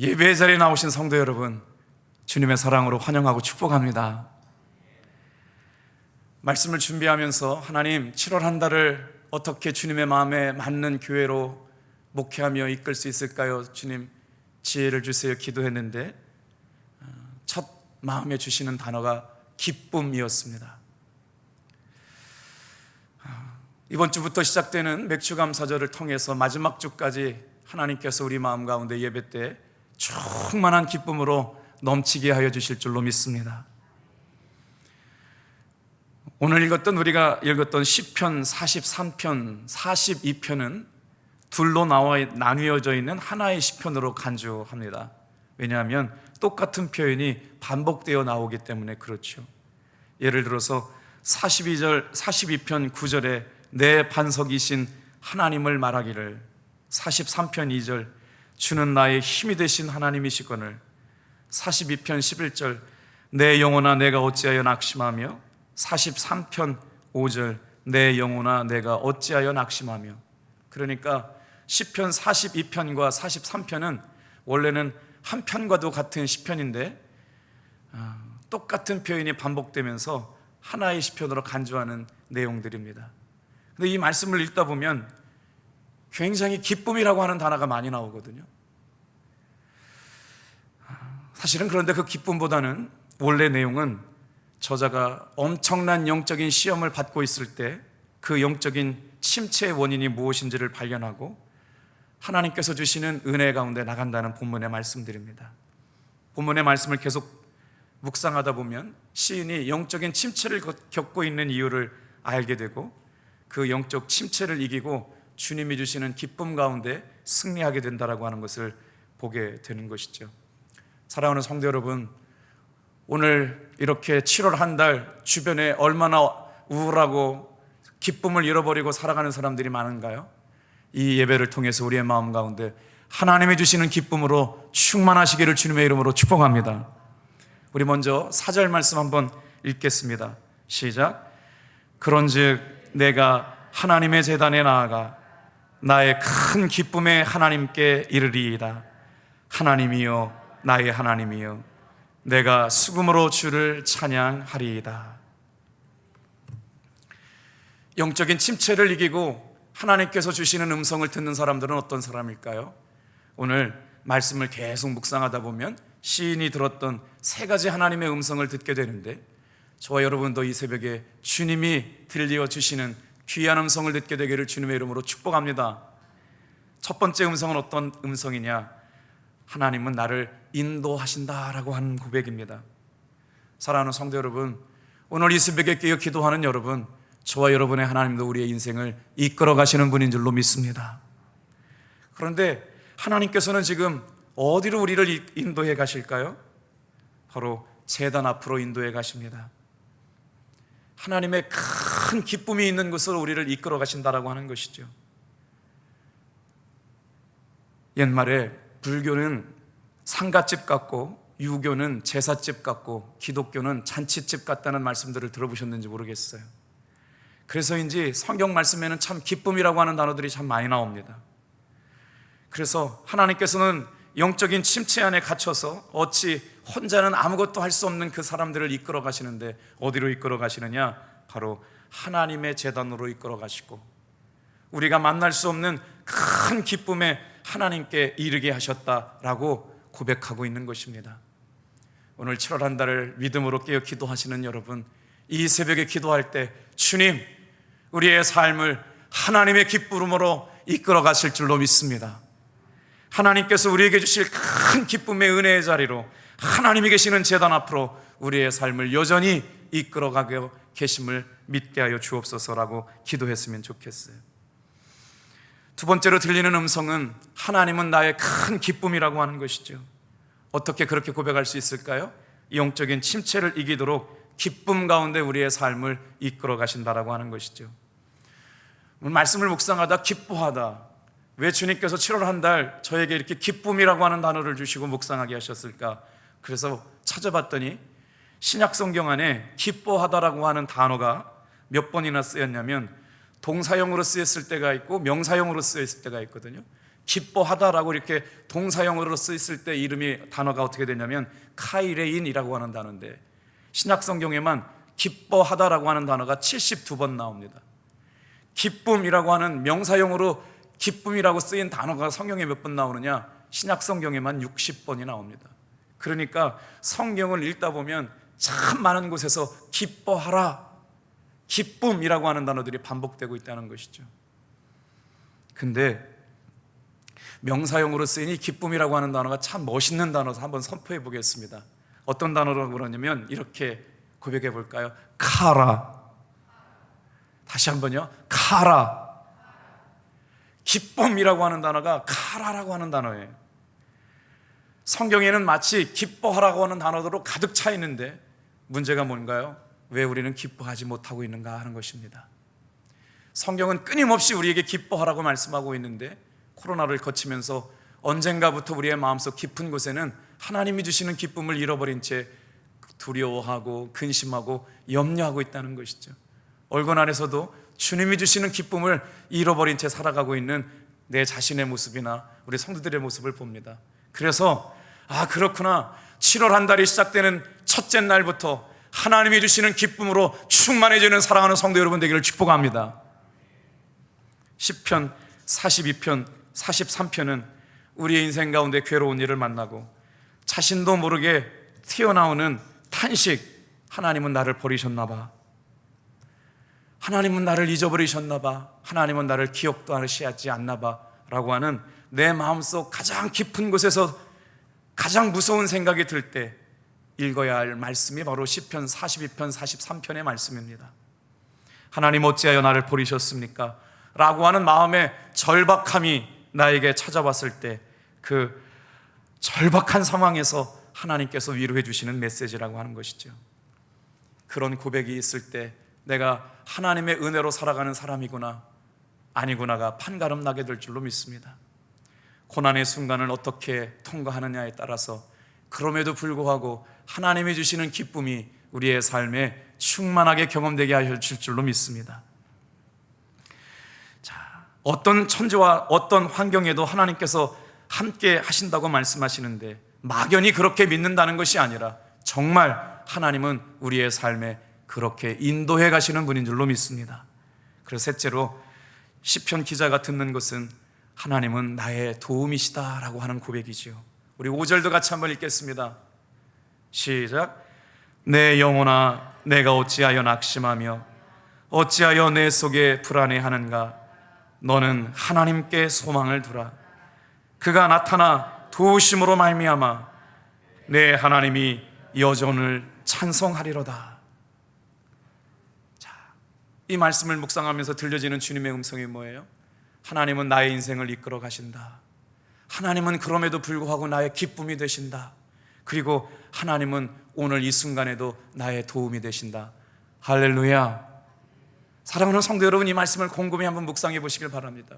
예배 자리에 나오신 성도 여러분, 주님의 사랑으로 환영하고 축복합니다. 말씀을 준비하면서 하나님 7월 한 달을 어떻게 주님의 마음에 맞는 교회로 목회하며 이끌 수 있을까요? 주님 지혜를 주세요 기도했는데 첫 마음에 주시는 단어가 기쁨이었습니다. 이번 주부터 시작되는 맥주감사절을 통해서 마지막 주까지 하나님께서 우리 마음 가운데 예배 때 충만한 기쁨으로 넘치게 하여 주실 줄로 믿습니다. 오늘 우리가 읽었던 시편 43편, 42편은 둘로 나뉘어져 있는 하나의 시편으로 간주합니다. 왜냐하면 똑같은 표현이 반복되어 나오기 때문에 그렇죠. 예를 들어서 42편 9절에 내 반석이신 하나님을 말하기를, 43편 2절 주는 나의 힘이 되신 하나님이시거늘, 42편 11절 내 영혼아 내가 어찌하여 낙심하며, 43편 5절 내 영혼아 내가 어찌하여 낙심하며. 그러니까 시편 42편과 43편은 원래는 한 편과도 같은 시편인데 똑같은 표현이 반복되면서 하나의 시편으로 간주하는 내용들입니다. 근데 이 말씀을 읽다 보면 굉장히 기쁨이라고 하는 단어가 많이 나오거든요. 사실은 그런데 그 기쁨보다는 원래 내용은 저자가 엄청난 영적인 시험을 받고 있을 때 그 영적인 침체의 원인이 무엇인지를 발견하고 하나님께서 주시는 은혜 가운데 나간다는 본문의 말씀들입니다. 본문의 말씀을 계속 묵상하다 보면 시인이 영적인 침체를 겪고 있는 이유를 알게 되고 그 영적 침체를 이기고 주님이 주시는 기쁨 가운데 승리하게 된다라고 하는 것을 보게 되는 것이죠. 사랑하는 성도 여러분, 오늘 이렇게 7월 한 달 주변에 얼마나 우울하고 기쁨을 잃어버리고 살아가는 사람들이 많은가요? 이 예배를 통해서 우리의 마음 가운데 하나님이 주시는 기쁨으로 충만하시기를 주님의 이름으로 축복합니다. 우리 먼저 4절 말씀 한번 읽겠습니다. 시작. 그런즉 내가 하나님의 제단에 나아가 나의 큰 기쁨에 하나님께 이르리이다. 하나님이여 나의 하나님이여 내가 수금으로 주를 찬양하리이다. 영적인 침체를 이기고 하나님께서 주시는 음성을 듣는 사람들은 어떤 사람일까요? 오늘 말씀을 계속 묵상하다 보면 시인이 들었던 세 가지 하나님의 음성을 듣게 되는데 저와 여러분도 이 새벽에 주님이 들려주시는 귀한 음성을 듣게 되기를 주님의 이름으로 축복합니다. 첫 번째 음성은 어떤 음성이냐? 하나님은 나를 인도하신다라고 하는 고백입니다. 사랑하는 성도 여러분, 오늘 이 새벽에 깨어 기도하는 여러분, 저와 여러분의 하나님도 우리의 인생을 이끌어 가시는 분인 줄로 믿습니다. 그런데 하나님께서는 지금 어디로 우리를 인도해 가실까요? 바로 제단 앞으로 인도해 가십니다. 하나님의 큰 기쁨이 있는 곳으로 우리를 이끌어 가신다라고 하는 것이죠. 옛말에 불교는 상가집 같고 유교는 제사집 같고 기독교는 잔치집 같다는 말씀들을 들어보셨는지 모르겠어요. 그래서인지 성경 말씀에는 참 기쁨이라고 하는 단어들이 참 많이 나옵니다. 그래서 하나님께서는 영적인 침체 안에 갇혀서 어찌 혼자는 아무것도 할 수 없는 그 사람들을 이끌어 가시는데 어디로 이끌어 가시느냐? 바로 하나님의 제단으로 이끌어 가시고 우리가 만날 수 없는 큰 기쁨에 하나님께 이르게 하셨다라고 고백하고 있는 것입니다. 오늘 7월 한 달을 믿음으로 깨어 기도하시는 여러분, 이 새벽에 기도할 때 주님, 우리의 삶을 하나님의 기쁨으로 이끌어 가실 줄로 믿습니다. 하나님께서 우리에게 주실 큰 기쁨의 은혜의 자리로 하나님이 계시는 제단 앞으로 우리의 삶을 여전히 이끌어 가게 계심을 믿게 하여 주옵소서라고 기도했으면 좋겠어요. 두 번째로 들리는 음성은 하나님은 나의 큰 기쁨이라고 하는 것이죠. 어떻게 그렇게 고백할 수 있을까요? 영적인 침체를 이기도록 기쁨 가운데 우리의 삶을 이끌어 가신다라고 하는 것이죠. 말씀을 묵상하다 기뻐하다, 왜 주님께서 7월 한 달 저에게 이렇게 기쁨이라고 하는 단어를 주시고 묵상하게 하셨을까? 그래서 찾아봤더니 신약 성경 안에 기뻐하다라고 하는 단어가 몇 번이나 쓰였냐면 동사형으로 쓰였을 때가 있고 명사형으로 쓰였을 때가 있거든요. 기뻐하다라고 이렇게 동사형으로 쓰였을 때 단어가 어떻게 되냐면 카이레인이라고 하는 단어인데, 신약 성경에만 기뻐하다라고 하는 단어가 72번 나옵니다. 기쁨이라고 하는 명사형으로 기쁨이라고 쓰인 단어가 성경에 몇 번 나오느냐? 신약 성경에만 60번이 나옵니다. 그러니까 성경을 읽다 보면 참 많은 곳에서 기뻐하라, 기쁨이라고 하는 단어들이 반복되고 있다는 것이죠. 근데 명사형으로 쓰인 이 기쁨이라고 하는 단어가 참 멋있는 단어서 한번 선포해 보겠습니다. 어떤 단어라고 그러냐면 이렇게 고백해 볼까요? 카라. 다시 한번요. 카라. 기쁨이라고 하는 단어가 카라라고 하는 단어예요. 성경에는 마치 기뻐하라고 하는 단어들로 가득 차 있는데 문제가 뭔가요? 왜 우리는 기뻐하지 못하고 있는가 하는 것입니다. 성경은 끊임없이 우리에게 기뻐하라고 말씀하고 있는데 코로나를 거치면서 언젠가부터 우리의 마음속 깊은 곳에는 하나님이 주시는 기쁨을 잃어버린 채 두려워하고 근심하고 염려하고 있다는 것이죠. 얼굴 안에서도 주님이 주시는 기쁨을 잃어버린 채 살아가고 있는 내 자신의 모습이나 우리 성도들의 모습을 봅니다. 그래서 그렇구나, 7월 한 달이 시작되는 첫째 날부터 하나님이 주시는 기쁨으로 충만해지는 사랑하는 성도 여러분 되기를 축복합니다. 시편 42편 43편은 우리의 인생 가운데 괴로운 일을 만나고 자신도 모르게 튀어나오는 탄식, 하나님은 나를 버리셨나 봐, 하나님은 나를 잊어버리셨나 봐, 하나님은 나를 기억도 하시지 않나 봐 라고 하는 내 마음속 가장 깊은 곳에서 가장 무서운 생각이 들 때 읽어야 할 말씀이 바로 시편 42편 43편의 말씀입니다. 하나님 어찌하여 나를 버리셨습니까? 라고 하는 마음의 절박함이 나에게 찾아왔을 때 그 절박한 상황에서 하나님께서 위로해 주시는 메시지라고 하는 것이죠. 그런 고백이 있을 때 내가 하나님의 은혜로 살아가는 사람이구나 아니구나가 판가름 나게 될 줄로 믿습니다. 고난의 순간을 어떻게 통과하느냐에 따라서 그럼에도 불구하고 하나님이 주시는 기쁨이 우리의 삶에 충만하게 경험되게 하실 줄로 믿습니다. 어떤 천지와 어떤 환경에도 하나님께서 함께 하신다고 말씀하시는데 막연히 그렇게 믿는다는 것이 아니라 정말 하나님은 우리의 삶에 그렇게 인도해 가시는 분인 줄로 믿습니다. 그래서 셋째로 시편 기자가 듣는 것은 하나님은 나의 도움이시다라고 하는 고백이지요. 우리 5절도 같이 한번 읽겠습니다. 시작. 내 영혼아 내가 어찌하여 낙심하며 어찌하여 내 속에 불안해하는가? 너는 하나님께 소망을 두라. 그가 나타나 도우심으로 말미암아 내 하나님이 여전을 찬송하리로다. 이 말씀을 묵상하면서 들려지는 주님의 음성이 뭐예요? 하나님은 나의 인생을 이끌어 가신다. 하나님은 그럼에도 불구하고 나의 기쁨이 되신다. 그리고 하나님은 오늘 이 순간에도 나의 도움이 되신다. 할렐루야. 사랑하는 성도 여러분, 이 말씀을 곰곰이 한번 묵상해 보시길 바랍니다.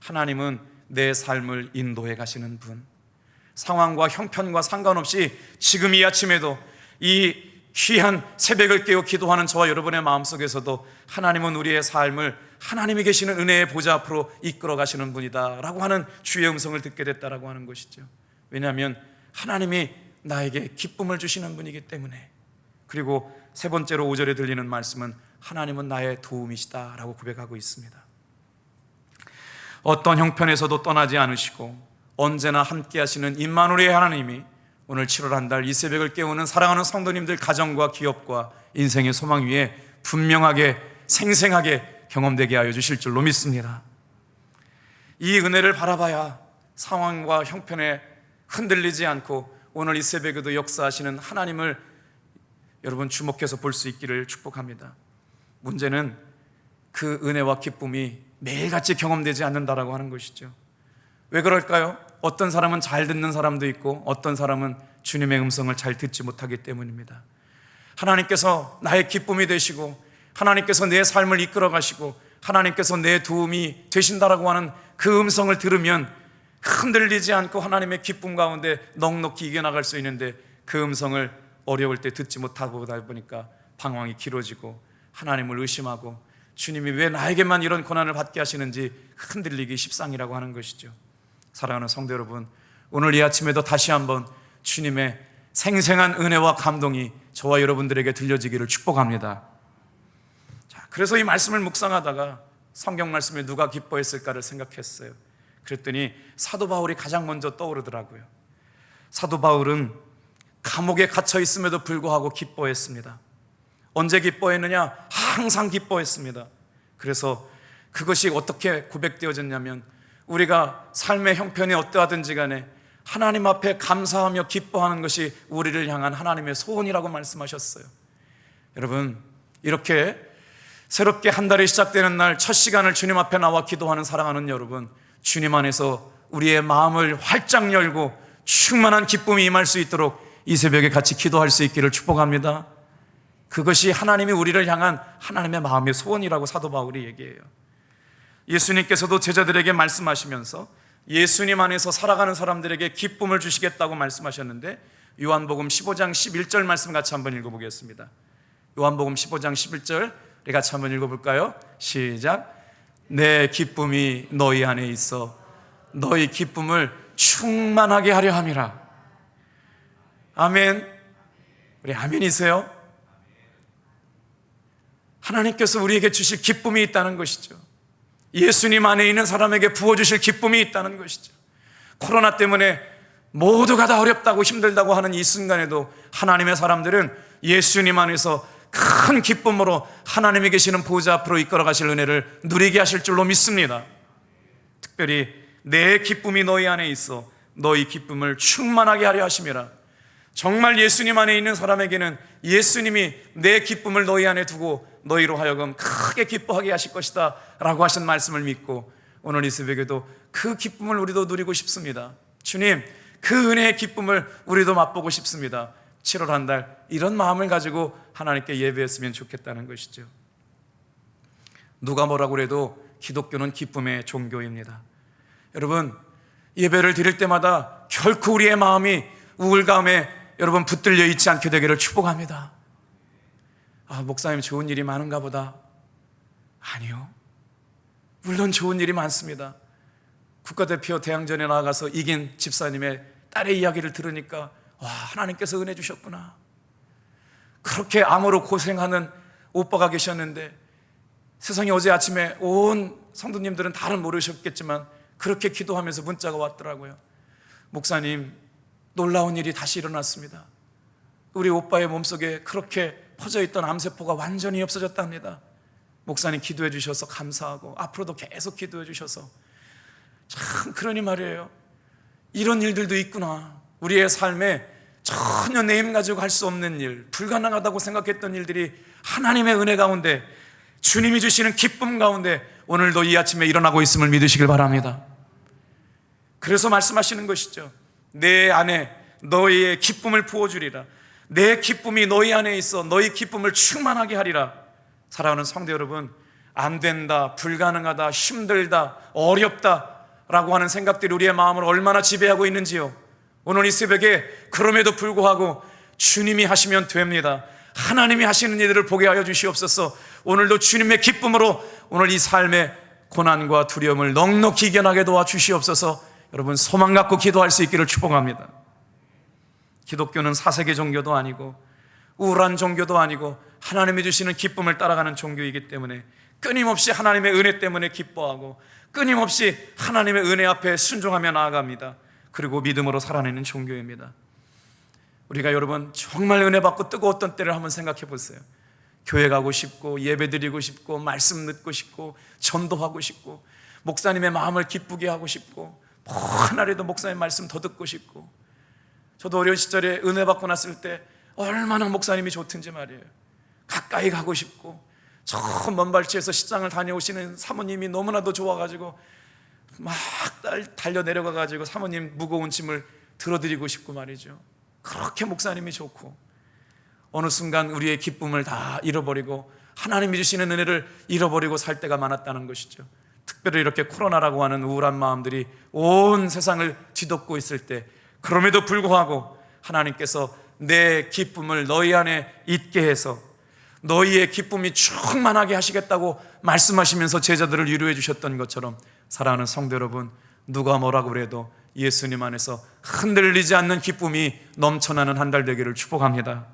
하나님은 내 삶을 인도해 가시는 분, 상황과 형편과 상관없이 지금 이 아침에도 이 귀한 새벽을 깨워 기도하는 저와 여러분의 마음속에서도 하나님은 우리의 삶을 하나님이 계시는 은혜의 보좌 앞으로 이끌어 가시는 분이다 라고 하는 주의 음성을 듣게 됐다라고 하는 것이죠. 왜냐하면 하나님이 나에게 기쁨을 주시는 분이기 때문에. 그리고 세 번째로 5절에 들리는 말씀은 하나님은 나의 도움이시다 라고 고백하고 있습니다. 어떤 형편에서도 떠나지 않으시고 언제나 함께 하시는 임마누엘의 하나님이 오늘 7월 한 달 이 새벽을 깨우는 사랑하는 성도님들 가정과 기업과 인생의 소망 위에 분명하게 생생하게 경험되게 하여 주실 줄로 믿습니다. 이 은혜를 바라봐야 상황과 형편에 흔들리지 않고 오늘 이 새벽에도 역사하시는 하나님을 여러분 주목해서 볼 수 있기를 축복합니다. 문제는 그 은혜와 기쁨이 매일같이 경험되지 않는다라고 하는 것이죠. 왜 그럴까요? 어떤 사람은 잘 듣는 사람도 있고 어떤 사람은 주님의 음성을 잘 듣지 못하기 때문입니다. 하나님께서 나의 기쁨이 되시고 하나님께서 내 삶을 이끌어 가시고 하나님께서 내 도움이 되신다라고 하는 그 음성을 들으면 흔들리지 않고 하나님의 기쁨 가운데 넉넉히 이겨나갈 수 있는데 그 음성을 어려울 때 듣지 못하고 보니까 방황이 길어지고 하나님을 의심하고 주님이 왜 나에게만 이런 고난을 받게 하시는지 흔들리기 십상이라고 하는 것이죠. 사랑하는 성도 여러분, 오늘 이 아침에도 다시 한번 주님의 생생한 은혜와 감동이 저와 여러분들에게 들려지기를 축복합니다. 자, 그래서 이 말씀을 묵상하다가 성경 말씀에 누가 기뻐했을까를 생각했어요. 그랬더니 사도 바울이 가장 먼저 떠오르더라고요. 사도 바울은 감옥에 갇혀 있음에도 불구하고 기뻐했습니다. 언제 기뻐했느냐? 항상 기뻐했습니다. 그래서 그것이 어떻게 고백되어졌냐면, 우리가 삶의 형편이 어떠하든지 간에 하나님 앞에 감사하며 기뻐하는 것이 우리를 향한 하나님의 소원이라고 말씀하셨어요. 여러분, 이렇게 새롭게 한 달이 시작되는 날 첫 시간을 주님 앞에 나와 기도하는 사랑하는 여러분, 주님 안에서 우리의 마음을 활짝 열고 충만한 기쁨이 임할 수 있도록 이 새벽에 같이 기도할 수 있기를 축복합니다. 그것이 하나님이 우리를 향한 하나님의 마음의 소원이라고 사도 바울이 얘기해요. 예수님께서도 제자들에게 말씀하시면서 예수님 안에서 살아가는 사람들에게 기쁨을 주시겠다고 말씀하셨는데, 요한복음 15장 11절 말씀 같이 한번 읽어보겠습니다. 요한복음 15장 11절 우리 같이 한번 읽어볼까요? 시작. 내 기쁨이 너희 안에 있어 너희 기쁨을 충만하게 하려 함이라. 아멘. 우리 아멘이세요? 하나님께서 우리에게 주실 기쁨이 있다는 것이죠. 예수님 안에 있는 사람에게 부어주실 기쁨이 있다는 것이죠. 코로나 때문에 모두가 다 어렵다고 힘들다고 하는 이 순간에도 하나님의 사람들은 예수님 안에서 큰 기쁨으로 하나님이 계시는 보좌 앞으로 이끌어 가실 은혜를 누리게 하실 줄로 믿습니다. 특별히 내 기쁨이 너희 안에 있어 너희 기쁨을 충만하게 하려 하심이라. 정말 예수님 안에 있는 사람에게는 예수님이 내 기쁨을 너희 안에 두고 너희로 하여금 크게 기뻐하게 하실 것이다 라고 하신 말씀을 믿고, 오늘 이 새벽에도 그 기쁨을 우리도 누리고 싶습니다. 주님, 그 은혜의 기쁨을 우리도 맛보고 싶습니다. 7월 한 달 이런 마음을 가지고 하나님께 예배했으면 좋겠다는 것이죠. 누가 뭐라고 해도 기독교는 기쁨의 종교입니다. 여러분, 예배를 드릴 때마다 결코 우리의 마음이 우울감에 여러분 붙들려 있지 않게 되기를 축복합니다. 아, 목사님 좋은 일이 많은가 보다. 아니요, 물론 좋은 일이 많습니다. 국가대표 대항전에 나가서 이긴 집사님의 딸의 이야기를 들으니까, 와, 하나님께서 은혜 주셨구나. 그렇게 암으로 고생하는 오빠가 계셨는데, 세상에 어제 아침에 온 성도님들은 다른 모르셨겠지만 그렇게 기도하면서 문자가 왔더라고요. 목사님, 놀라운 일이 다시 일어났습니다. 우리 오빠의 몸속에 그렇게 퍼져있던 암세포가 완전히 없어졌답니다. 목사님 기도해 주셔서 감사하고 앞으로도 계속 기도해 주셔서. 참, 그러니 말이에요, 이런 일들도 있구나. 우리의 삶에 전혀 내 힘 가지고 할 수 없는 일, 불가능하다고 생각했던 일들이 하나님의 은혜 가운데, 주님이 주시는 기쁨 가운데 오늘도 이 아침에 일어나고 있음을 믿으시길 바랍니다. 그래서 말씀하시는 것이죠. 내 안에 너희의 기쁨을 부어주리라. 내 기쁨이 너희 안에 있어 너희 기쁨을 충만하게 하리라. 사랑하는 성도 여러분, 안 된다, 불가능하다, 힘들다, 어렵다 라고 하는 생각들이 우리의 마음을 얼마나 지배하고 있는지요. 오늘 이 새벽에 그럼에도 불구하고 주님이 하시면 됩니다. 하나님이 하시는 일들을 보게 하여 주시옵소서. 오늘도 주님의 기쁨으로 오늘 이 삶의 고난과 두려움을 넉넉히 이겨나게 도와주시옵소서. 여러분, 소망 갖고 기도할 수 있기를 축복합니다. 기독교는 사색의 종교도 아니고 우울한 종교도 아니고 하나님이 주시는 기쁨을 따라가는 종교이기 때문에 끊임없이 하나님의 은혜 때문에 기뻐하고 끊임없이 하나님의 은혜 앞에 순종하며 나아갑니다. 그리고 믿음으로 살아내는 종교입니다. 우리가 여러분 정말 은혜 받고 뜨거웠던 때를 한번 생각해 보세요. 교회 가고 싶고 예배 드리고 싶고 말씀 듣고 싶고 전도하고 싶고 목사님의 마음을 기쁘게 하고 싶고 하나라도 목사님 말씀 더 듣고 싶고. 저도 어려운 시절에 은혜 받고 났을 때 얼마나 목사님이 좋든지 말이에요. 가까이 가고 싶고, 저 먼 발치에서 시장을 다녀오시는 사모님이 너무나도 좋아가지고 막 달려 내려가가지고 사모님 무거운 짐을 들어드리고 싶고 말이죠. 그렇게 목사님이 좋고, 어느 순간 우리의 기쁨을 다 잃어버리고 하나님이 주시는 은혜를 잃어버리고 살 때가 많았다는 것이죠. 특별히 이렇게 코로나라고 하는 우울한 마음들이 온 세상을 뒤덮고 있을 때, 그럼에도 불구하고 하나님께서 내 기쁨을 너희 안에 있게 해서 너희의 기쁨이 충만하게 하시겠다고 말씀하시면서 제자들을 위로해 주셨던 것처럼, 사랑하는 성도 여러분, 누가 뭐라고 그래도 예수님 안에서 흔들리지 않는 기쁨이 넘쳐나는 한 달 되기를 축복합니다.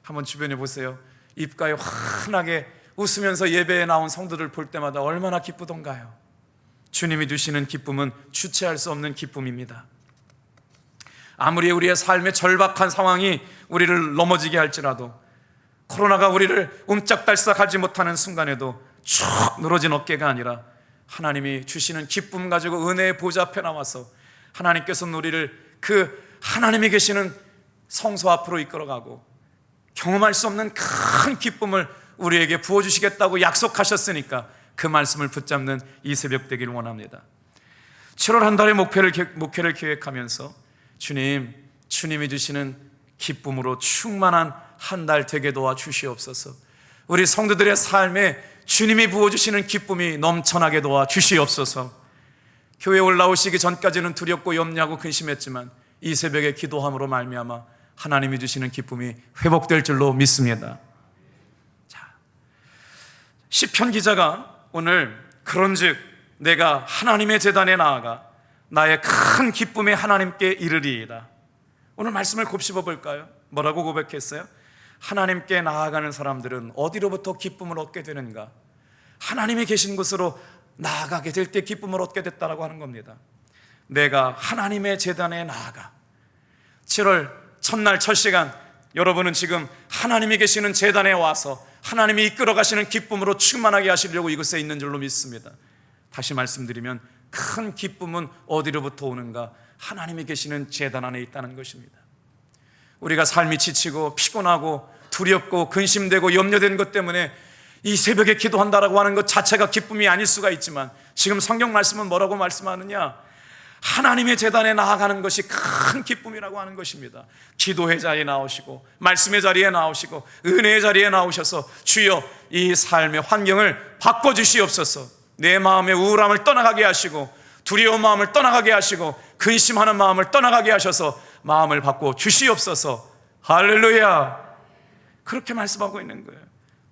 한번 주변에 보세요. 입가에 환하게 웃으면서 예배에 나온 성도들 볼 때마다 얼마나 기쁘던가요? 주님이 주시는 기쁨은 주체할 수 없는 기쁨입니다. 아무리 우리의 삶의 절박한 상황이 우리를 넘어지게 할지라도, 코로나가 우리를 옴짝달싹하지 못하는 순간에도 쭉 늘어진 어깨가 아니라 하나님이 주시는 기쁨 가지고 은혜의 보좌 앞에 나와서 하나님께서는 우리를 그 하나님이 계시는 성소 앞으로 이끌어가고 경험할 수 없는 큰 기쁨을 우리에게 부어주시겠다고 약속하셨으니까 그 말씀을 붙잡는 이 새벽 되기를 원합니다. 7월 한 달의 목회를 계획하면서 주님이 주시는 기쁨으로 충만한 한 달 되게 도와주시옵소서. 우리 성도들의 삶에 주님이 부어주시는 기쁨이 넘쳐나게 도와주시옵소서. 교회에 올라오시기 전까지는 두렵고 염려하고 근심했지만 이 새벽에 기도함으로 말미암아 하나님이 주시는 기쁨이 회복될 줄로 믿습니다. 자, 시편 기자가 오늘 그런즉 내가 하나님의 제단에 나아가 나의 큰 기쁨에 하나님께 이르리이다. 오늘 말씀을 곱씹어 볼까요? 뭐라고 고백했어요? 하나님께 나아가는 사람들은 어디로부터 기쁨을 얻게 되는가? 하나님이 계신 곳으로 나아가게 될 때 기쁨을 얻게 됐다라고 하는 겁니다. 내가 하나님의 제단에 나아가. 7월 첫날 첫 시간, 여러분은 지금 하나님이 계시는 제단에 와서 하나님이 이끌어 가시는 기쁨으로 충만하게 하시려고 이곳에 있는 줄로 믿습니다. 다시 말씀드리면 큰 기쁨은 어디로부터 오는가? 하나님이 계시는 제단 안에 있다는 것입니다. 우리가 삶이 지치고 피곤하고 두렵고 근심되고 염려된 것 때문에 이 새벽에 기도한다라고 하는 것 자체가 기쁨이 아닐 수가 있지만, 지금 성경 말씀은 뭐라고 말씀하느냐? 하나님의 제단에 나아가는 것이 큰 기쁨이라고 하는 것입니다. 기도의 자리에 나오시고 말씀의 자리에 나오시고 은혜의 자리에 나오셔서 주여 이 삶의 환경을 바꿔주시옵소서. 내 마음의 우울함을 떠나가게 하시고 두려운 마음을 떠나가게 하시고 근심하는 마음을 떠나가게 하셔서 마음을 바꿔 주시옵소서. 할렐루야. 그렇게 말씀하고 있는 거예요.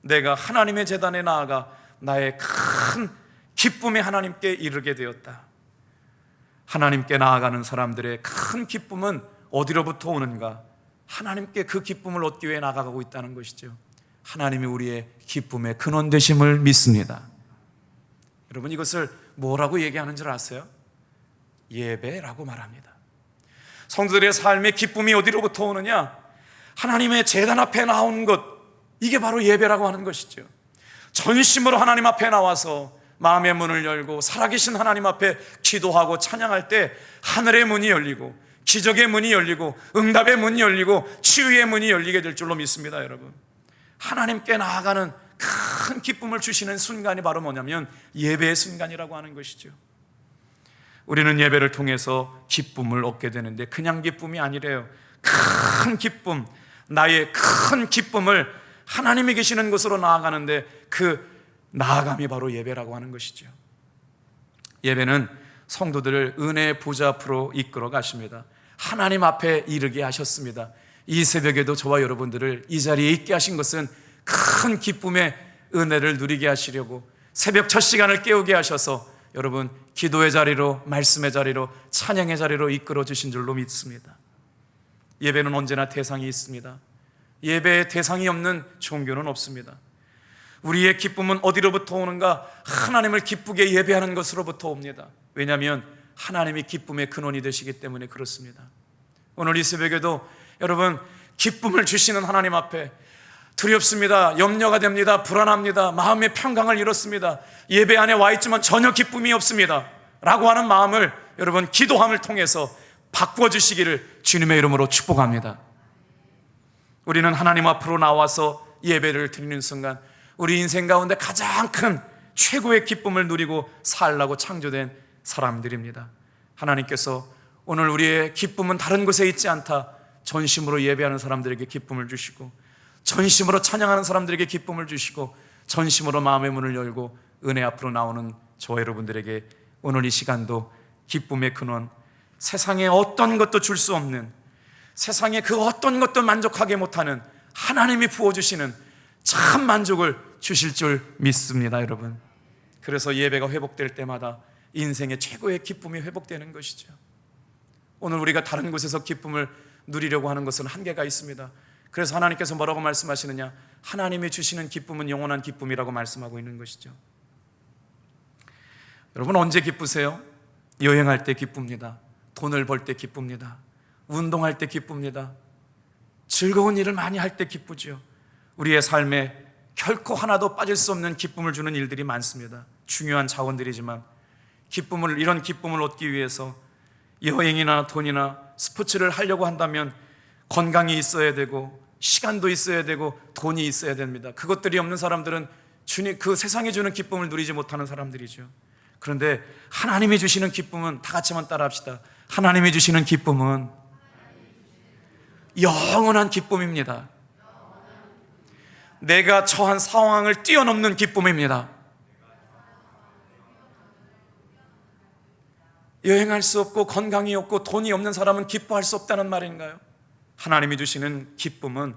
내가 하나님의 제단에 나아가 나의 큰 기쁨에 하나님께 이르게 되었다. 하나님께 나아가는 사람들의 큰 기쁨은 어디로부터 오는가? 하나님께 그 기쁨을 얻기 위해 나아가고 있다는 것이죠. 하나님이 우리의 기쁨의 근원 되심을 믿습니다. 여러분, 이것을 뭐라고 얘기하는 줄 아세요? 예배라고 말합니다. 성도들의 삶의 기쁨이 어디로부터 오느냐? 하나님의 제단 앞에 나온 것, 이게 바로 예배라고 하는 것이죠. 전심으로 하나님 앞에 나와서 마음의 문을 열고 살아계신 하나님 앞에 기도하고 찬양할 때 하늘의 문이 열리고 기적의 문이 열리고 응답의 문이 열리고 치유의 문이 열리게 될 줄로 믿습니다. 여러분, 하나님께 나아가는 큰 기쁨을 주시는 순간이 바로 뭐냐면 예배의 순간이라고 하는 것이죠. 우리는 예배를 통해서 기쁨을 얻게 되는데 그냥 기쁨이 아니래요. 큰 기쁨, 나의 큰 기쁨을 하나님이 계시는 곳으로 나아가는데 그 나아감이 바로 예배라고 하는 것이죠. 예배는 성도들을 은혜의 보좌 앞으로 이끌어 가십니다. 하나님 앞에 이르게 하셨습니다. 이 새벽에도 저와 여러분들을 이 자리에 있게 하신 것은 큰 기쁨의 은혜를 누리게 하시려고 새벽 첫 시간을 깨우게 하셔서 여러분 기도의 자리로, 말씀의 자리로, 찬양의 자리로 이끌어 주신 줄로 믿습니다. 예배는 언제나 대상이 있습니다. 예배에 대상이 없는 종교는 없습니다. 우리의 기쁨은 어디로부터 오는가? 하나님을 기쁘게 예배하는 것으로부터 옵니다. 왜냐하면 하나님이 기쁨의 근원이 되시기 때문에 그렇습니다. 오늘 이 새벽에도 여러분 기쁨을 주시는 하나님 앞에 두렵습니다, 염려가 됩니다, 불안합니다, 마음의 평강을 잃었습니다, 예배 안에 와 있지만 전혀 기쁨이 없습니다 라고 하는 마음을 여러분 기도함을 통해서 바꿔주시기를 주님의 이름으로 축복합니다. 우리는 하나님 앞으로 나와서 예배를 드리는 순간 우리 인생 가운데 가장 큰 최고의 기쁨을 누리고 살라고 창조된 사람들입니다. 하나님께서 오늘 우리의 기쁨은 다른 곳에 있지 않다, 전심으로 예배하는 사람들에게 기쁨을 주시고 전심으로 찬양하는 사람들에게 기쁨을 주시고 전심으로 마음의 문을 열고 은혜 앞으로 나오는 저와 여러분들에게 오늘 이 시간도 기쁨의 근원, 세상에 어떤 것도 줄 수 없는, 세상에 그 어떤 것도 만족하게 못하는 하나님이 부어주시는 참 만족을 주실 줄 믿습니다. 여러분, 그래서 예배가 회복될 때마다 인생의 최고의 기쁨이 회복되는 것이죠. 오늘 우리가 다른 곳에서 기쁨을 누리려고 하는 것은 한계가 있습니다. 그래서 하나님께서 뭐라고 말씀하시느냐? 하나님이 주시는 기쁨은 영원한 기쁨이라고 말씀하고 있는 것이죠. 여러분, 언제 기쁘세요? 여행할 때 기쁩니다. 돈을 벌 때 기쁩니다. 운동할 때 기쁩니다. 즐거운 일을 많이 할 때 기쁘죠. 우리의 삶에 결코 하나도 빠질 수 없는 기쁨을 주는 일들이 많습니다. 중요한 자원들이지만 이런 기쁨을 얻기 위해서 여행이나 돈이나 스포츠를 하려고 한다면 건강이 있어야 되고 시간도 있어야 되고 돈이 있어야 됩니다. 그것들이 없는 사람들은 그 세상이 주는 기쁨을 누리지 못하는 사람들이죠. 그런데 하나님이 주시는 기쁨은, 다 같이 한번 따라 합시다. 하나님이 주시는 기쁨은 영원한 기쁨입니다. 내가 처한 상황을 뛰어넘는 기쁨입니다. 여행할 수 없고 건강이 없고 돈이 없는 사람은 기뻐할 수 없다는 말인가요? 하나님이 주시는 기쁨은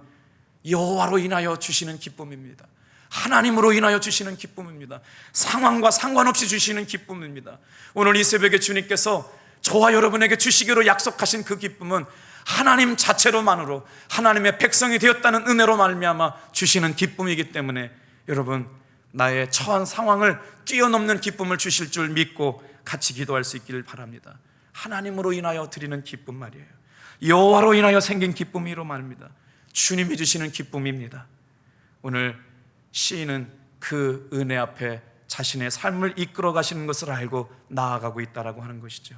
여호와로 인하여 주시는 기쁨입니다. 하나님으로 인하여 주시는 기쁨입니다. 상황과 상관없이 주시는 기쁨입니다. 오늘 이 새벽에 주님께서 저와 여러분에게 주시기로 약속하신 그 기쁨은 하나님 자체로만으로 하나님의 백성이 되었다는 은혜로 말미암아 주시는 기쁨이기 때문에 여러분, 나의 처한 상황을 뛰어넘는 기쁨을 주실 줄 믿고 같이 기도할 수 있기를 바랍니다. 하나님으로 인하여 드리는 기쁨 말이에요. 여호와로 인하여 생긴 기쁨이로 말입니다. 주님이 주시는 기쁨입니다. 오늘 시인은 그 은혜 앞에 자신의 삶을 이끌어 가시는 것을 알고 나아가고 있다라고 하는 것이죠.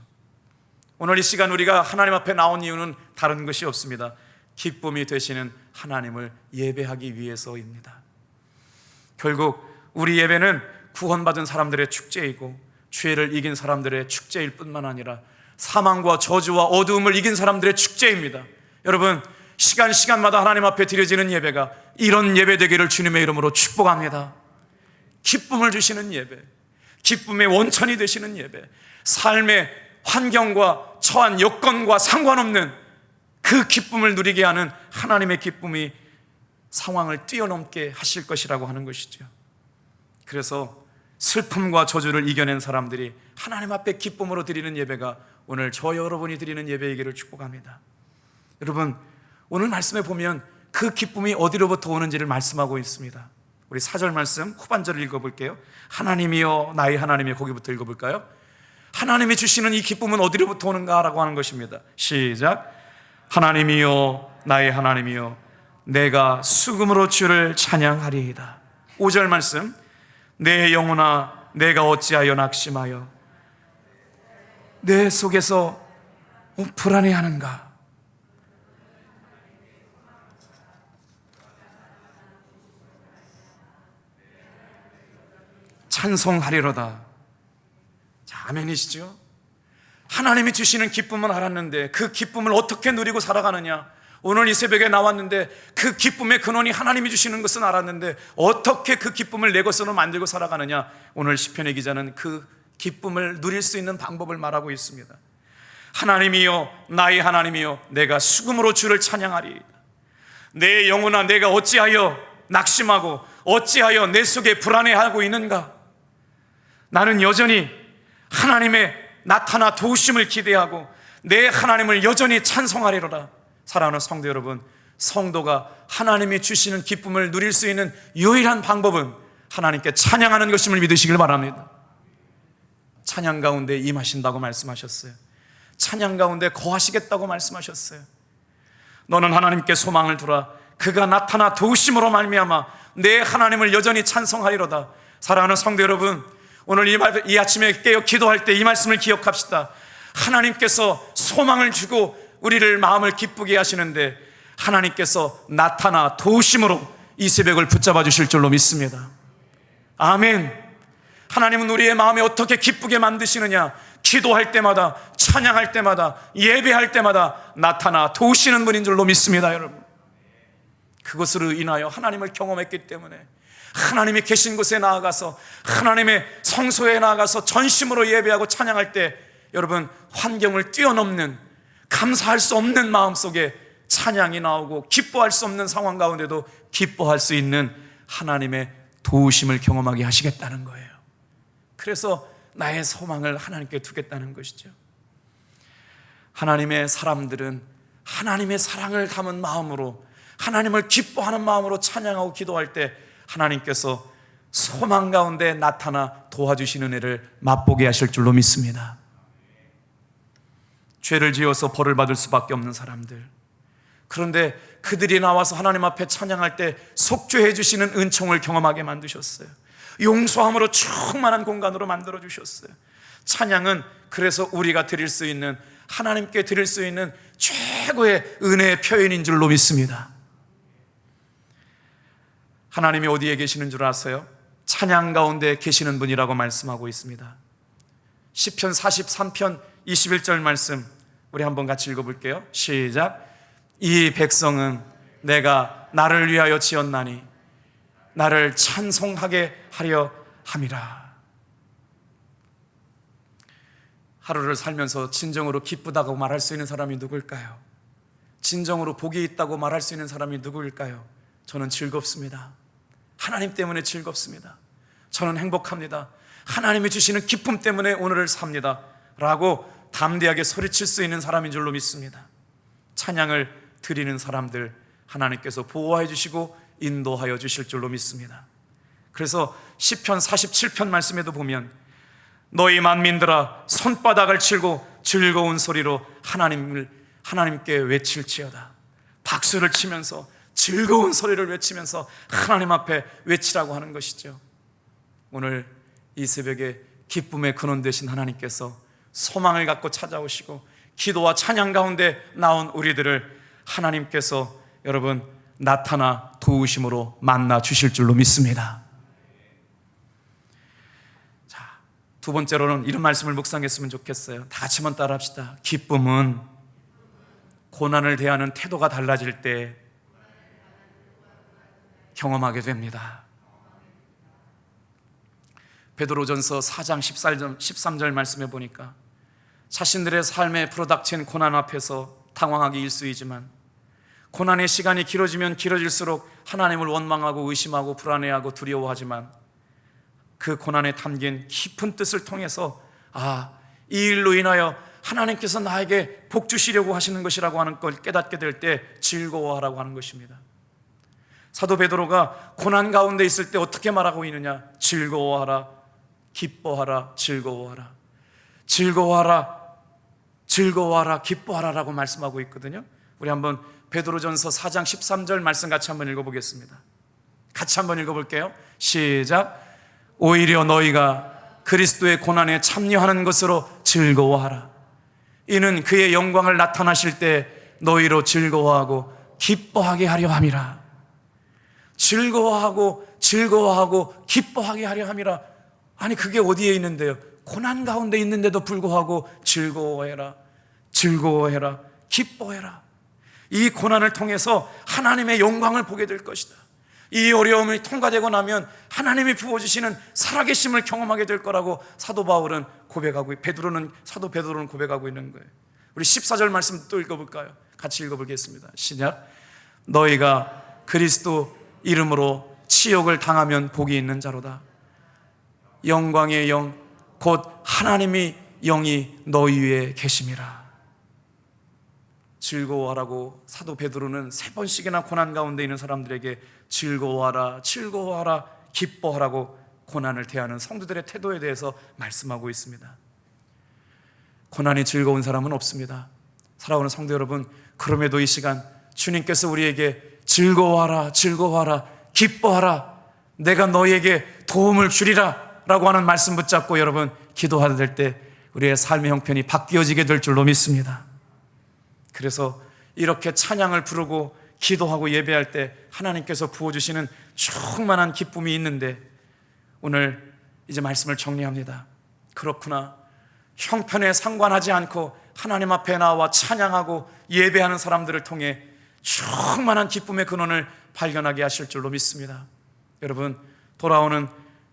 오늘 이 시간 우리가 하나님 앞에 나온 이유는 다른 것이 없습니다. 기쁨이 되시는 하나님을 예배하기 위해서입니다. 결국 우리 예배는 구원받은 사람들의 축제이고 죄를 이긴 사람들의 축제일 뿐만 아니라 사망과 저주와 어두움을 이긴 사람들의 축제입니다. 여러분, 시간마다 하나님 앞에 드려지는 예배가 이런 예배 되기를 주님의 이름으로 축복합니다. 기쁨을 주시는 예배, 기쁨의 원천이 되시는 예배, 삶의 환경과 처한 여건과 상관없는 그 기쁨을 누리게 하는 하나님의 기쁨이 상황을 뛰어넘게 하실 것이라고 하는 것이죠. 그래서 슬픔과 저주를 이겨낸 사람들이 하나님 앞에 기쁨으로 드리는 예배가 오늘 저 여러분이 드리는 예배이기를 축복합니다. 여러분, 오늘 말씀에 보면 그 기쁨이 어디로부터 오는지를 말씀하고 있습니다. 우리 4절 말씀 후반절을 읽어볼게요. 하나님이여 나의 하나님이여, 거기부터 읽어볼까요? 하나님이 주시는 이 기쁨은 어디로부터 오는가 라고 하는 것입니다. 시작. 하나님이여 나의 하나님이여 내가 수금으로 주를 찬양하리이다. 5절 말씀, 내 영혼아 내가 어찌하여 낙심하여 내 속에서 불안해하는가. 찬송하리로다. 자, 아멘이시죠? 하나님이 주시는 기쁨은 알았는데 그 기쁨을 어떻게 누리고 살아가느냐. 오늘 이 새벽에 나왔는데 그 기쁨의 근원이 하나님이 주시는 것은 알았는데 어떻게 그 기쁨을 내 것으로 만들고 살아가느냐. 오늘 시편의 기자는 그 기쁨을 누릴 수 있는 방법을 말하고 있습니다. 하나님이여 나의 하나님이여 내가 수금으로 주를 찬양하리이다. 내 영혼아 내가 어찌하여 낙심하고 어찌하여 내 속에 불안해하고 있는가. 나는 여전히 하나님의 나타나 도우심을 기대하고 내 하나님을 여전히 찬송하리로다. 사랑하는 성도 여러분, 성도가 하나님이 주시는 기쁨을 누릴 수 있는 유일한 방법은 하나님께 찬양하는 것임을 믿으시길 바랍니다. 찬양 가운데 임하신다고 말씀하셨어요. 찬양 가운데 거하시겠다고 말씀하셨어요. 너는 하나님께 소망을 두라. 그가 나타나 도우심으로 말미암아 내 하나님을 여전히 찬송하리로다. 사랑하는 성도 여러분, 오늘 이 아침에 깨어 기도할 때 이 말씀을 기억합시다. 하나님께서 소망을 주고 우리를 마음을 기쁘게 하시는데 하나님께서 나타나 도우심으로 이 새벽을 붙잡아 주실 줄로 믿습니다. 아멘. 하나님은 우리의 마음에 어떻게 기쁘게 만드시느냐. 기도할 때마다, 찬양할 때마다, 예배할 때마다 나타나 도우시는 분인 줄로 믿습니다. 여러분, 그것으로 인하여 하나님을 경험했기 때문에 하나님이 계신 곳에 나아가서 하나님의 성소에 나아가서 전심으로 예배하고 찬양할 때 여러분, 환경을 뛰어넘는 감사할 수 없는 마음속에 찬양이 나오고 기뻐할 수 없는 상황 가운데도 기뻐할 수 있는 하나님의 도우심을 경험하게 하시겠다는 거예요. 그래서 나의 소망을 하나님께 두겠다는 것이죠. 하나님의 사람들은 하나님의 사랑을 담은 마음으로, 하나님을 기뻐하는 마음으로 찬양하고 기도할 때 하나님께서 소망 가운데 나타나 도와주시는 은혜를 맛보게 하실 줄로 믿습니다. 죄를 지어서 벌을 받을 수밖에 없는 사람들, 그런데 그들이 나와서 하나님 앞에 찬양할 때 속죄해 주시는 은총을 경험하게 만드셨어요. 용서함으로 충만한 공간으로 만들어 주셨어요. 찬양은 그래서 우리가 드릴 수 있는, 하나님께 드릴 수 있는 최고의 은혜의 표현인 줄로 믿습니다. 하나님이 어디에 계시는 줄 아세요? 찬양 가운데 계시는 분이라고 말씀하고 있습니다. 시편 43편 21절 말씀 우리 한번 같이 읽어볼게요. 시작. 이 백성은 내가 나를 위하여 지었나니 나를 찬송하게 하려 함이라. 하루를 살면서 진정으로 기쁘다고 말할 수 있는 사람이 누구일까요? 진정으로 복이 있다고 말할 수 있는 사람이 누구일까요? 저는 즐겁습니다. 하나님 때문에 즐겁습니다. 저는 행복합니다. 하나님이 주시는 기쁨 때문에 오늘을 삽니다 라고 담대하게 소리칠 수 있는 사람인 줄로 믿습니다. 찬양을 드리는 사람들 하나님께서 보호해 주시고 인도하여 주실 줄로 믿습니다. 그래서 시편 47편 말씀에도 보면 너희 만민들아 손바닥을 치고 즐거운 소리로 하나님께 외칠지어다. 박수를 치면서 즐거운 소리를 외치면서 하나님 앞에 외치라고 하는 것이죠. 오늘 이 새벽에 기쁨의 근원 되신 하나님께서 소망을 갖고 찾아오시고 기도와 찬양 가운데 나온 우리들을 하나님께서 여러분 나타나 도우심으로 만나 주실 줄로 믿습니다. 자, 두 번째로는 이런 말씀을 묵상했으면 좋겠어요. 다 같이 한번 따라 합시다. 기쁨은 고난을 대하는 태도가 달라질 때 경험하게 됩니다. 베드로전서 4장 13절 말씀해 보니까 자신들의 삶에 불어닥친 고난 앞에서 당황하기 일쑤이지만 고난의 시간이 길어지면 길어질수록 하나님을 원망하고 의심하고 불안해하고 두려워하지만 그 고난에 담긴 깊은 뜻을 통해서 이 일로 인하여 하나님께서 나에게 복 주시려고 하시는 것이라고 하는 걸 깨닫게 될 때 즐거워하라고 하는 것입니다. 사도 베드로가 고난 가운데 있을 때 어떻게 말하고 있느냐? 즐거워하라, 기뻐하라, 즐거워하라, 즐거워하라, 즐거워하라, 기뻐하라라고 말씀하고 있거든요. 우리 한번 베드로전서 4장 13절 말씀 같이 한번 읽어보겠습니다. 같이 한번 읽어볼게요. 시작. 오히려 너희가 그리스도의 고난에 참여하는 것으로 즐거워하라. 이는 그의 영광을 나타나실 때 너희로 즐거워하고 기뻐하게 하려 함이라. 즐거워하고 기뻐하게 하려 함이라. 아니 그게 어디에 있는데요? 고난 가운데 있는데도 불구하고 즐거워해라, 즐거워해라, 기뻐해라. 이 고난을 통해서 하나님의 영광을 보게 될 것이다. 이 어려움이 통과되고 나면 하나님이 부어주시는 살아계심을 경험하게 될 거라고 사도 바울은 고백하고, 사도 베드로는 고백하고 있는 거예요. 우리 14절 말씀 또 읽어볼까요? 같이 읽어보겠습니다. 시작. 너희가 그리스도 이름으로 치욕을 당하면 복이 있는 자로다. 영광의 영 곧 하나님의 영이 너희 위에 계심이라. 즐거워하라고 사도 베드로는 3번씩이나 고난 가운데 있는 사람들에게 즐거워하라, 즐거워하라, 기뻐하라고 고난을 대하는 성도들의 태도에 대해서 말씀하고 있습니다. 고난이 즐거운 사람은 없습니다. 사랑하는 성도 여러분, 그럼에도 이 시간 주님께서 우리에게 즐거워하라, 즐거워하라, 기뻐하라, 내가 너희에게 도움을 주리라 라고 하는 말씀 붙잡고 여러분 기도할 때 우리의 삶의 형편이 바뀌어지게 될 줄로 믿습니다. 그래서 이렇게 찬양을 부르고 기도하고 예배할 때 하나님께서 부어주시는 충만한 기쁨이 있는데, 오늘 이제 말씀을 정리합니다. 그렇구나, 형편에 상관하지 않고 하나님 앞에 나와 찬양하고 예배하는 사람들을 통해 충만한 기쁨의 근원을 발견하게 하실 줄로 믿습니다. 여러분, 돌아오는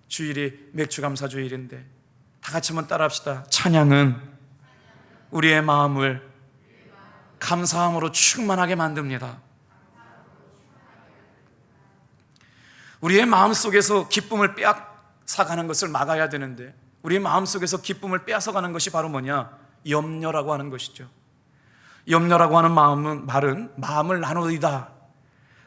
주일이 맥주감사주일인데 다 같이 한번 따라합시다. 찬양은 우리의 마음을 감사함으로 충만하게 만듭니다. 우리의 마음속에서 기쁨을 빼앗아가는 것을 막아야 되는데 우리 마음속에서 기쁨을 빼앗아가는 것이 바로 뭐냐? 염려라고 하는 것이죠. 염려라고 하는 말은 마음을 나누이다,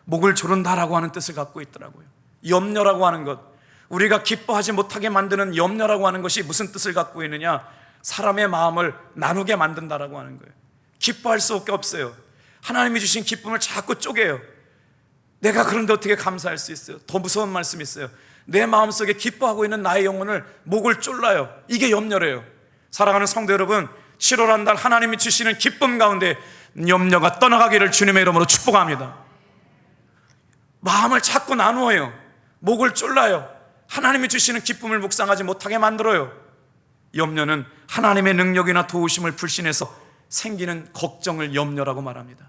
목을 조른다라고 하는 뜻을 갖고 있더라고요. 염려라고 하는 것, 우리가 기뻐하지 못하게 만드는 염려라고 하는 것이 무슨 뜻을 갖고 있느냐? 사람의 마음을 나누게 만든다라고 하는 거예요. 기뻐할 수밖에 없어요. 하나님이 주신 기쁨을 자꾸 쪼개요. 내가 그런데 어떻게 감사할 수 있어요? 더 무서운 말씀이 있어요. 내 마음속에 기뻐하고 있는 나의 영혼을 목을 졸라요. 이게 염려래요. 사랑하는 성도 여러분, 7월 한 달 하나님이 주시는 기쁨 가운데 염려가 떠나가기를 주님의 이름으로 축복합니다. 마음을 자꾸 나누어요. 목을 졸라요. 하나님이 주시는 기쁨을 묵상하지 못하게 만들어요. 염려는 하나님의 능력이나 도우심을 불신해서 생기는 걱정을 염려라고 말합니다.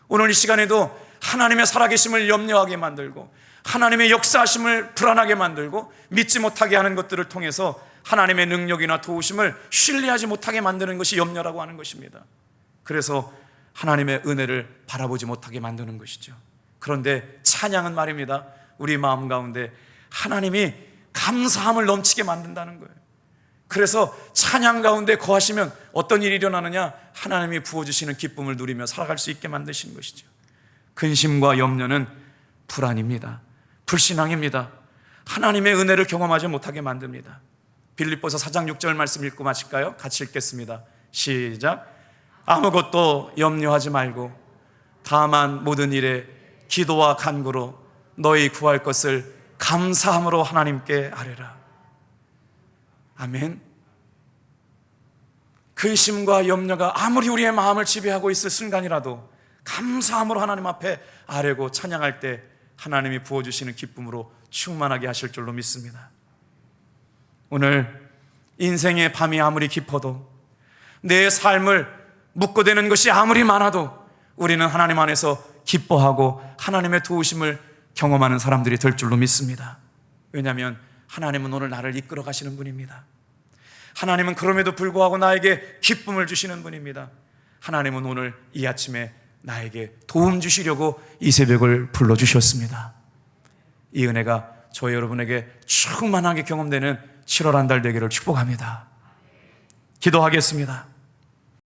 오늘 이 시간에도 하나님의 살아계심을 염려하게 만들고 하나님의 역사하심을 불안하게 만들고 믿지 못하게 하는 것들을 통해서 하나님의 능력이나 도우심을 신뢰하지 못하게 만드는 것이 염려라고 하는 것입니다. 그래서 하나님의 은혜를 바라보지 못하게 만드는 것이죠. 그런데 찬양은 말입니다, 우리 마음 가운데 하나님이 감사함을 넘치게 만든다는 거예요. 그래서 찬양 가운데 거하시면 어떤 일이 일어나느냐? 하나님이 부어주시는 기쁨을 누리며 살아갈 수 있게 만드시는 것이죠. 근심과 염려는 불안입니다. 불신앙입니다. 하나님의 은혜를 경험하지 못하게 만듭니다. 빌립보서 4장 6절 말씀 읽고 마칠까요? 같이 읽겠습니다. 시작. 아무것도 염려하지 말고 다만 모든 일에 기도와 간구로 너희 구할 것을 감사함으로 하나님께 아뢰라. 아멘. 근심과 염려가 아무리 우리의 마음을 지배하고 있을 순간이라도 감사함으로 하나님 앞에 아뢰고 찬양할 때 하나님이 부어주시는 기쁨으로 충만하게 하실 줄로 믿습니다. 오늘 인생의 밤이 아무리 깊어도 내 삶을 묶어대는 것이 아무리 많아도 우리는 하나님 안에서 기뻐하고 하나님의 도우심을 경험하는 사람들이 될 줄로 믿습니다. 왜냐하면 하나님은 오늘 나를 이끌어 가시는 분입니다. 하나님은 그럼에도 불구하고 나에게 기쁨을 주시는 분입니다. 하나님은 오늘 이 아침에 나에게 도움 주시려고 이 새벽을 불러주셨습니다. 이 은혜가 저희 여러분에게 충만하게 경험되는 7월 한 달 되기를 축복합니다. 기도하겠습니다.